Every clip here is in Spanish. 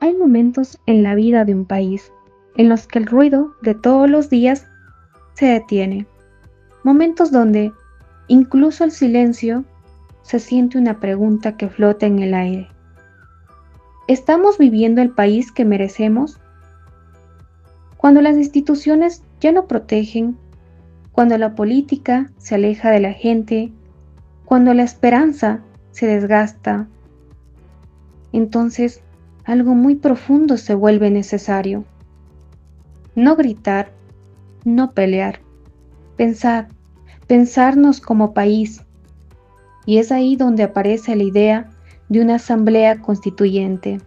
Hay momentos en la vida de un país en los que el ruido de todos los días se detiene. Momentos donde, incluso el silencio, se siente una pregunta que flota en el aire. ¿Estamos viviendo el país que merecemos? Cuando las instituciones ya no protegen, cuando la política se aleja de la gente, cuando la esperanza se desgasta, entonces algo muy profundo se vuelve necesario. No gritar, no pelear, pensarnos como país. Y es ahí donde aparece la idea de una asamblea constituyente.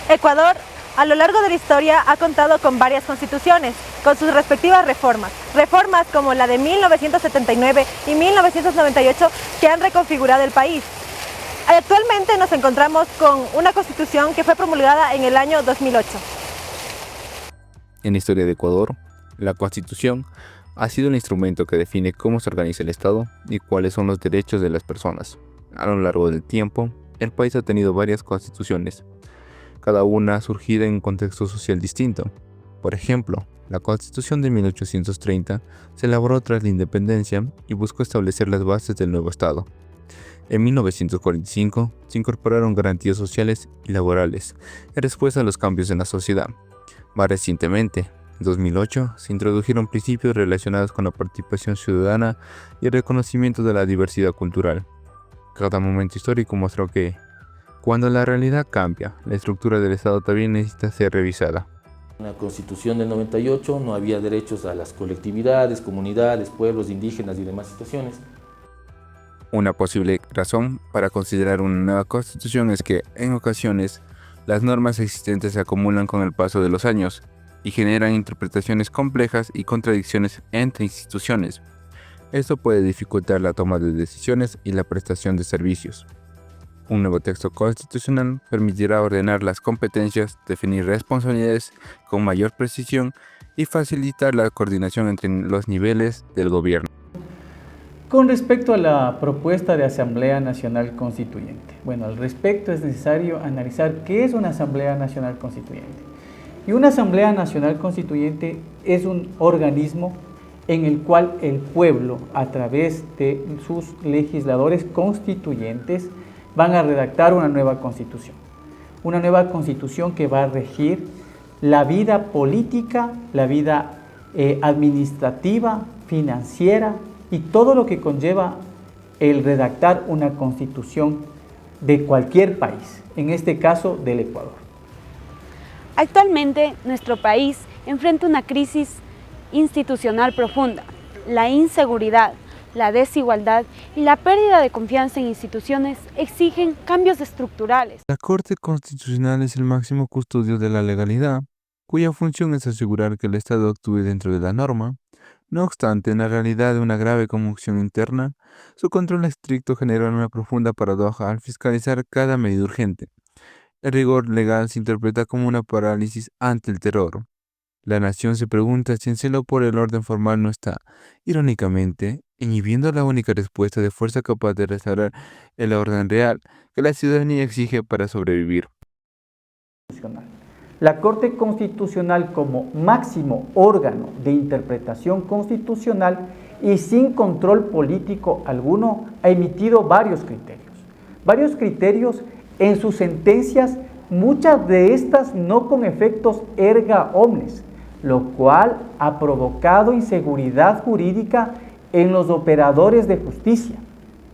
Ecuador, a lo largo de la historia, ha contado con varias constituciones, con sus respectivas reformas. Reformas como la de 1979 y 1998 que han reconfigurado el país. Actualmente nos encontramos con una constitución que fue promulgada en el año 2008. En la historia de Ecuador, la Constitución ha sido el instrumento que define cómo se organiza el Estado y cuáles son los derechos de las personas. A lo largo del tiempo, el país ha tenido varias constituciones, cada una surgida en un contexto social distinto. Por ejemplo, la Constitución de 1830 se elaboró tras la independencia y buscó establecer las bases del nuevo Estado. En 1945 se incorporaron garantías sociales y laborales en respuesta a los cambios en la sociedad. Más recientemente, en 2008, se introdujeron principios relacionados con la participación ciudadana y el reconocimiento de la diversidad cultural. Cada momento histórico mostró que, cuando la realidad cambia, la estructura del Estado también necesita ser revisada. En la Constitución del 98 no había derechos a las colectividades, comunidades, pueblos indígenas y demás situaciones. Una posible razón para considerar una nueva constitución es que, en ocasiones, las normas existentes se acumulan con el paso de los años y generan interpretaciones complejas y contradicciones entre instituciones. Esto puede dificultar la toma de decisiones y la prestación de servicios. Un nuevo texto constitucional permitirá ordenar las competencias, definir responsabilidades con mayor precisión y facilitar la coordinación entre los niveles del gobierno. Con respecto a la propuesta de Asamblea Nacional Constituyente, bueno, al respecto es necesario analizar qué es una Asamblea Nacional Constituyente. Y una Asamblea Nacional Constituyente es un organismo en el cual el pueblo, a través de sus legisladores constituyentes, van a redactar una nueva constitución. Una nueva constitución que va a regir la vida política, la vida administrativa, financiera, y todo lo que conlleva el redactar una constitución de cualquier país, en este caso del Ecuador. Actualmente, nuestro país enfrenta una crisis institucional profunda. La inseguridad, la desigualdad y la pérdida de confianza en instituciones exigen cambios estructurales. La Corte Constitucional es el máximo custodio de la legalidad, cuya función es asegurar que el Estado actúe dentro de la norma. No obstante, en la realidad de una grave conmoción interna, su control estricto genera una profunda paradoja al fiscalizar cada medida urgente. El rigor legal se interpreta como una parálisis ante el terror. La nación se pregunta si en celo por el orden formal no está, irónicamente, inhibiendo la única respuesta de fuerza capaz de restaurar el orden real que la ciudadanía exige para sobrevivir. La Corte Constitucional, como máximo órgano de interpretación constitucional y sin control político alguno, ha emitido varios criterios en sus sentencias, muchas de estas no con efectos erga omnes, lo cual ha provocado inseguridad jurídica en los operadores de justicia,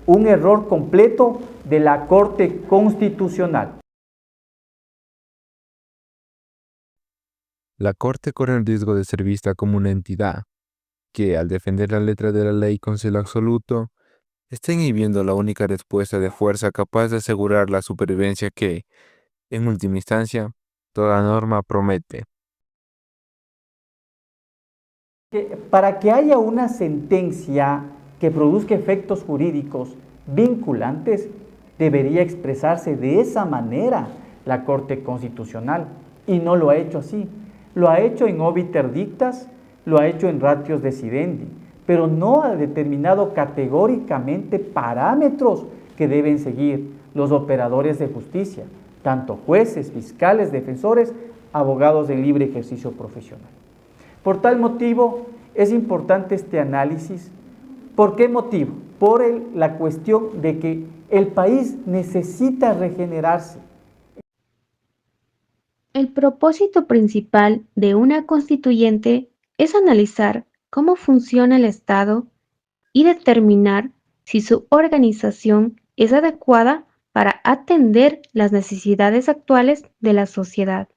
un error completo de la Corte Constitucional. La Corte corre el riesgo de ser vista como una entidad que, al defender la letra de la ley con celo absoluto, está inhibiendo la única respuesta de fuerza capaz de asegurar la supervivencia que, en última instancia, toda norma promete. Para que haya una sentencia que produzca efectos jurídicos vinculantes, debería expresarse de esa manera la Corte Constitucional, y no lo ha hecho así. Lo ha hecho en obiter dictas, lo ha hecho en ratios decidendi, pero no ha determinado categóricamente parámetros que deben seguir los operadores de justicia, tanto jueces, fiscales, defensores, abogados de libre ejercicio profesional. Por tal motivo, es importante este análisis. ¿Por qué motivo? Por la cuestión de que el país necesita regenerarse. El propósito principal de una constituyente es analizar cómo funciona el Estado y determinar si su organización es adecuada para atender las necesidades actuales de la sociedad.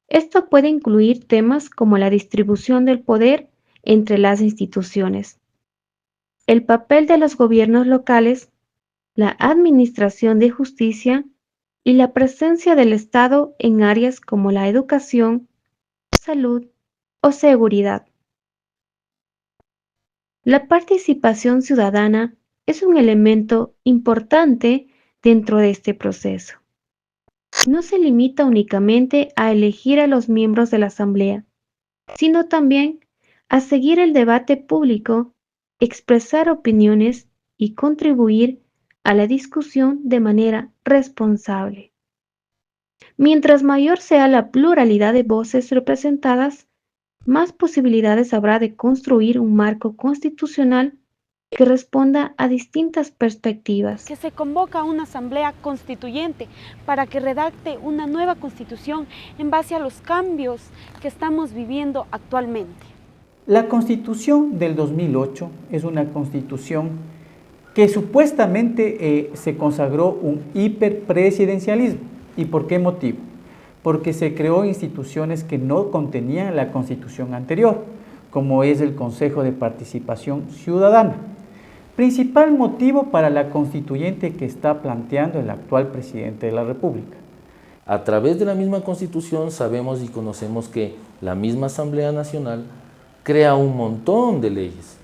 Esto puede incluir temas como la distribución del poder entre las instituciones, el papel de los gobiernos locales, la administración de justicia y la presencia del Estado en áreas como la educación, salud o seguridad. La participación ciudadana es un elemento importante dentro de este proceso. No se limita únicamente a elegir a los miembros de la Asamblea, sino también a seguir el debate público, expresar opiniones y contribuir a la discusión de manera responsable. Mientras mayor sea la pluralidad de voces representadas, más posibilidades habrá de construir un marco constitucional que responda a distintas perspectivas. Que se convoca a una asamblea constituyente para que redacte una nueva constitución en base a los cambios que estamos viviendo actualmente. La Constitución del 2008 es una constitución que supuestamente se consagró un hiperpresidencialismo. ¿Y por qué motivo? Porque se creó instituciones que no contenían la Constitución anterior, como es el Consejo de Participación Ciudadana. Principal motivo para la constituyente que está planteando el actual presidente de la República. A través de la misma Constitución sabemos y conocemos que la misma Asamblea Nacional crea un montón de leyes.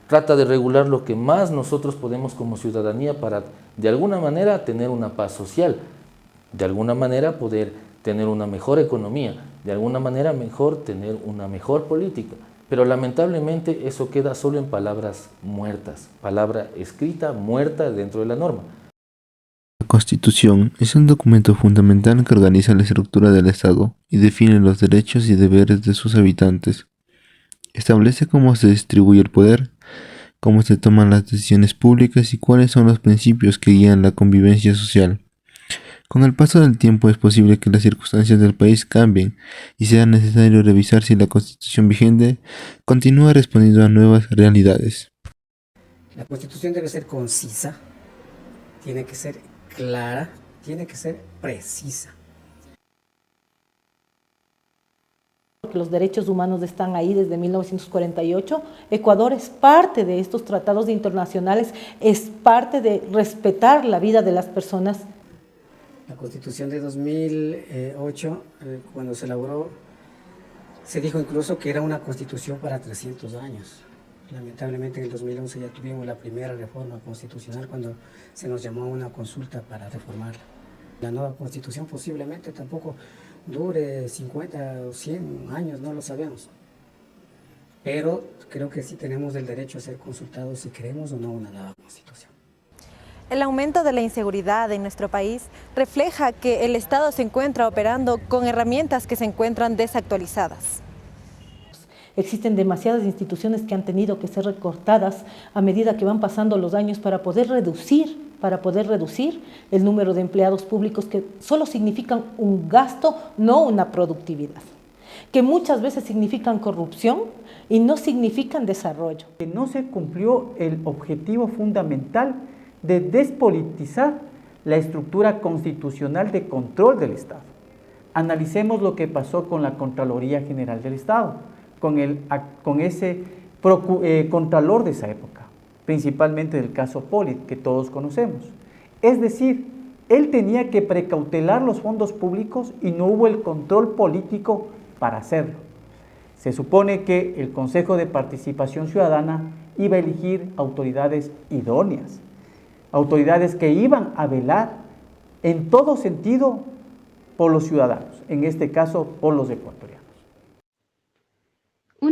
Trata de regular lo que más nosotros podemos como ciudadanía para, de alguna manera, tener una paz social, de alguna manera poder tener una mejor economía, de alguna manera tener una mejor política. Pero lamentablemente eso queda solo en palabras muertas, palabra escrita muerta dentro de la norma. La Constitución es un documento fundamental que organiza la estructura del Estado y define los derechos y deberes de sus habitantes. Establece cómo se distribuye el poder, cómo se toman las decisiones públicas y cuáles son los principios que guían la convivencia social. Con el paso del tiempo es posible que las circunstancias del país cambien y sea necesario revisar si la Constitución vigente continúa respondiendo a nuevas realidades. La Constitución debe ser concisa, tiene que ser clara, tiene que ser precisa. Los derechos humanos están ahí desde 1948. Ecuador es parte de estos tratados internacionales, es parte de respetar la vida de las personas. La Constitución de 2008, cuando se elaboró, se dijo incluso que era una Constitución para 300 años. Lamentablemente en el 2011 ya tuvimos la primera reforma constitucional cuando se nos llamó a una consulta para reformarla. La nueva Constitución posiblemente tampoco dure 50 o 100 años, no lo sabemos. Pero creo que sí tenemos el derecho a ser consultados si queremos o no una nueva Constitución. El aumento de la inseguridad en nuestro país refleja que el Estado se encuentra operando con herramientas que se encuentran desactualizadas. Existen demasiadas instituciones que han tenido que ser recortadas a medida que van pasando los años para poder reducir el número de empleados públicos que solo significan un gasto, no una productividad, que muchas veces significan corrupción y no significan desarrollo. Que no se cumplió el objetivo fundamental de despolitizar la estructura constitucional de control del Estado. Analicemos lo que pasó con la Contraloría General del Estado, con ese contralor de esa época, principalmente del caso Polit, que todos conocemos. Es decir, él tenía que precautelar los fondos públicos y no hubo el control político para hacerlo. Se supone que el Consejo de Participación Ciudadana iba a elegir autoridades idóneas, autoridades que iban a velar en todo sentido por los ciudadanos, en este caso por los ecuatorianos.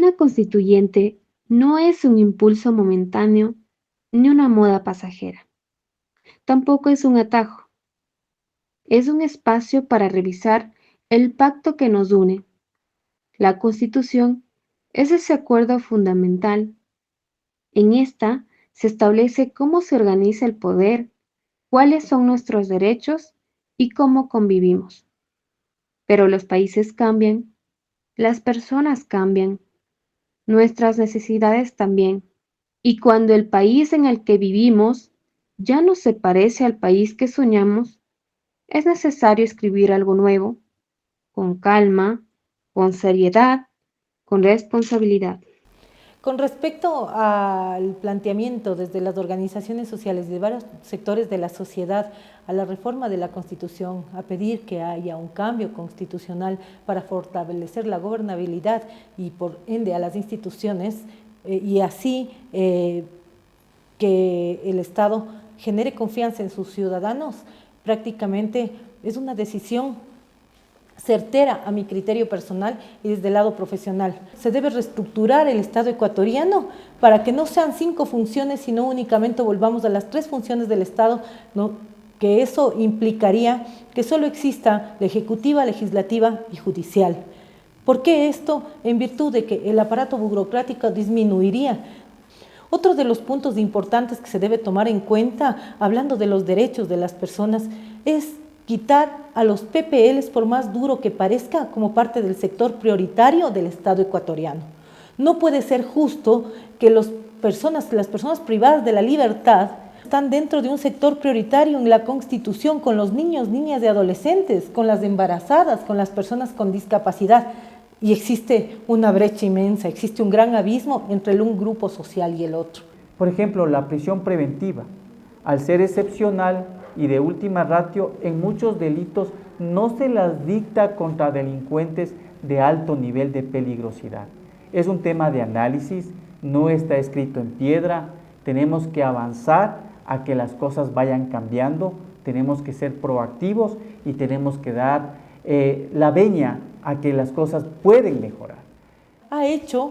Una constituyente no es un impulso momentáneo ni una moda pasajera. Tampoco es un atajo. Es un espacio para revisar el pacto que nos une. La Constitución es ese acuerdo fundamental. En esta se establece cómo se organiza el poder, cuáles son nuestros derechos y cómo convivimos. Pero los países cambian, las personas cambian, nuestras necesidades también. Y cuando el país en el que vivimos ya no se parece al país que soñamos, es necesario escribir algo nuevo, con calma, con seriedad, con responsabilidad. Con respecto al planteamiento desde las organizaciones sociales de varios sectores de la sociedad a la reforma de la Constitución, a pedir que haya un cambio constitucional para fortalecer la gobernabilidad y por ende a las instituciones y así que el Estado genere confianza en sus ciudadanos, prácticamente es una decisión certera a mi criterio personal y desde el lado profesional. Se debe reestructurar el Estado ecuatoriano para que no sean 5 funciones, sino únicamente volvamos a las 3 funciones del Estado, ¿no? Que eso implicaría que solo exista la ejecutiva, legislativa y judicial. ¿Por qué esto? En virtud de que el aparato burocrático disminuiría. Otro de los puntos importantes que se debe tomar en cuenta, hablando de los derechos de las personas, es quitar a los PPLs, por más duro que parezca, como parte del sector prioritario del Estado ecuatoriano. No puede ser justo que las personas privadas de la libertad están dentro de un sector prioritario en la Constitución con los niños, niñas y adolescentes, con las embarazadas, con las personas con discapacidad. Y existe una brecha inmensa, existe un gran abismo entre un grupo social y el otro. Por ejemplo, la prisión preventiva, al ser excepcional y de última ratio, en muchos delitos no se las dicta contra delincuentes de alto nivel de peligrosidad. Es un tema de análisis, no está escrito en piedra, tenemos que avanzar a que las cosas vayan cambiando, tenemos que ser proactivos y tenemos que dar la veña a que las cosas pueden mejorar. Ha hecho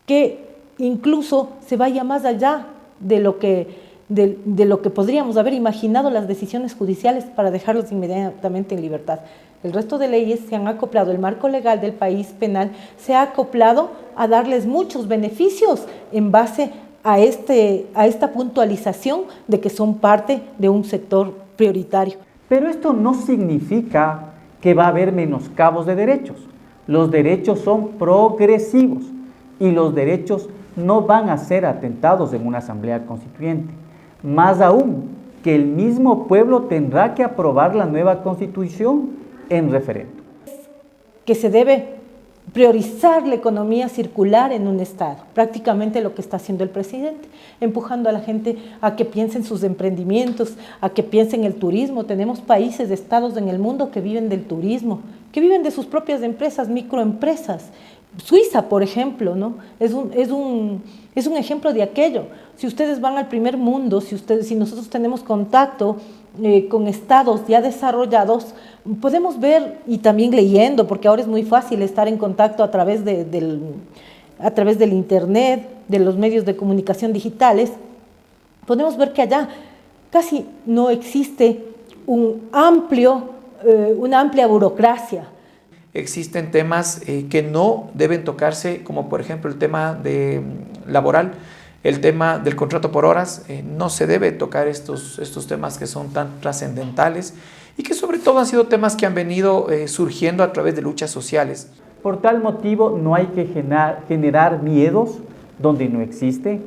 que incluso se vaya más allá de lo que podríamos haber imaginado las decisiones judiciales para dejarlos inmediatamente en libertad. El resto de leyes se han acoplado, el marco legal del país penal se ha acoplado a darles muchos beneficios en base a esta puntualización de que son parte de un sector prioritario. Pero esto no significa que va a haber menoscabos de derechos. Los derechos son progresivos y los derechos no van a ser atentados en una asamblea constituyente. Más aún, que el mismo pueblo tendrá que aprobar la nueva constitución en referéndum. Que se debe priorizar la economía circular en un Estado, prácticamente lo que está haciendo el presidente, empujando a la gente a que piense en sus emprendimientos, a que piense en el turismo. Tenemos países, estados en el mundo que viven del turismo, que viven de sus propias empresas, microempresas. Suiza, por ejemplo, ¿no? es un ejemplo de aquello. Si ustedes van al primer mundo, si nosotros tenemos contacto con estados ya desarrollados, podemos ver, y también leyendo, porque ahora es muy fácil estar en contacto a través del internet, de los medios de comunicación digitales, podemos ver que allá casi no existe una amplia burocracia. Existen temas que no deben tocarse, como por ejemplo el tema laboral, el tema del contrato por horas. No se debe tocar estos temas que son tan trascendentales y que sobre todo han sido temas que han venido surgiendo a través de luchas sociales. Por tal motivo no hay que generar miedos donde no existe.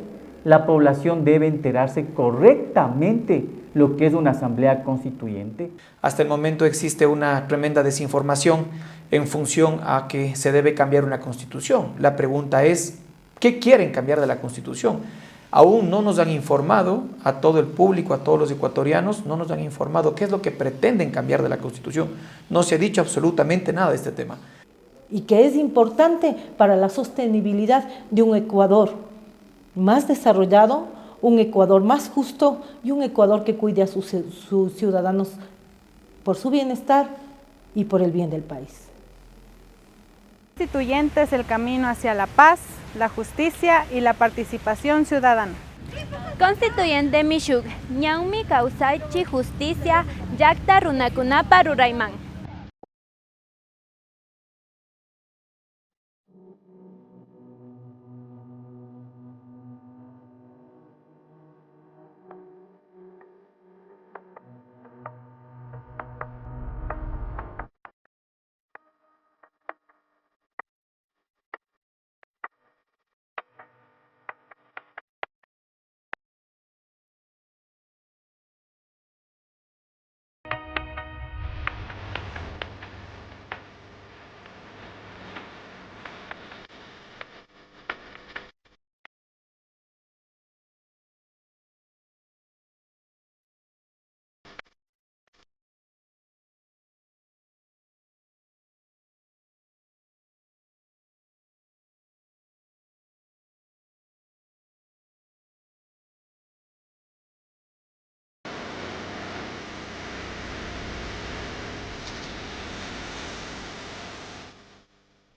La población debe enterarse correctamente lo que es una asamblea constituyente. Hasta el momento existe una tremenda desinformación en función a que se debe cambiar una constitución. La pregunta es, ¿qué quieren cambiar de la constitución? Aún no nos han informado a todo el público, a todos los ecuatorianos, no nos han informado qué es lo que pretenden cambiar de la constitución. No se ha dicho absolutamente nada de este tema. Y que es importante para la sostenibilidad de un Ecuador más desarrollado, un Ecuador más justo y un Ecuador que cuide a sus ciudadanos por su bienestar y por el bien del país. Constituyente es el camino hacia la paz, la justicia y la participación ciudadana. Constituyente Mishuk, ñanmi kawsaychi justicia, llaqta runakunapa rurayman.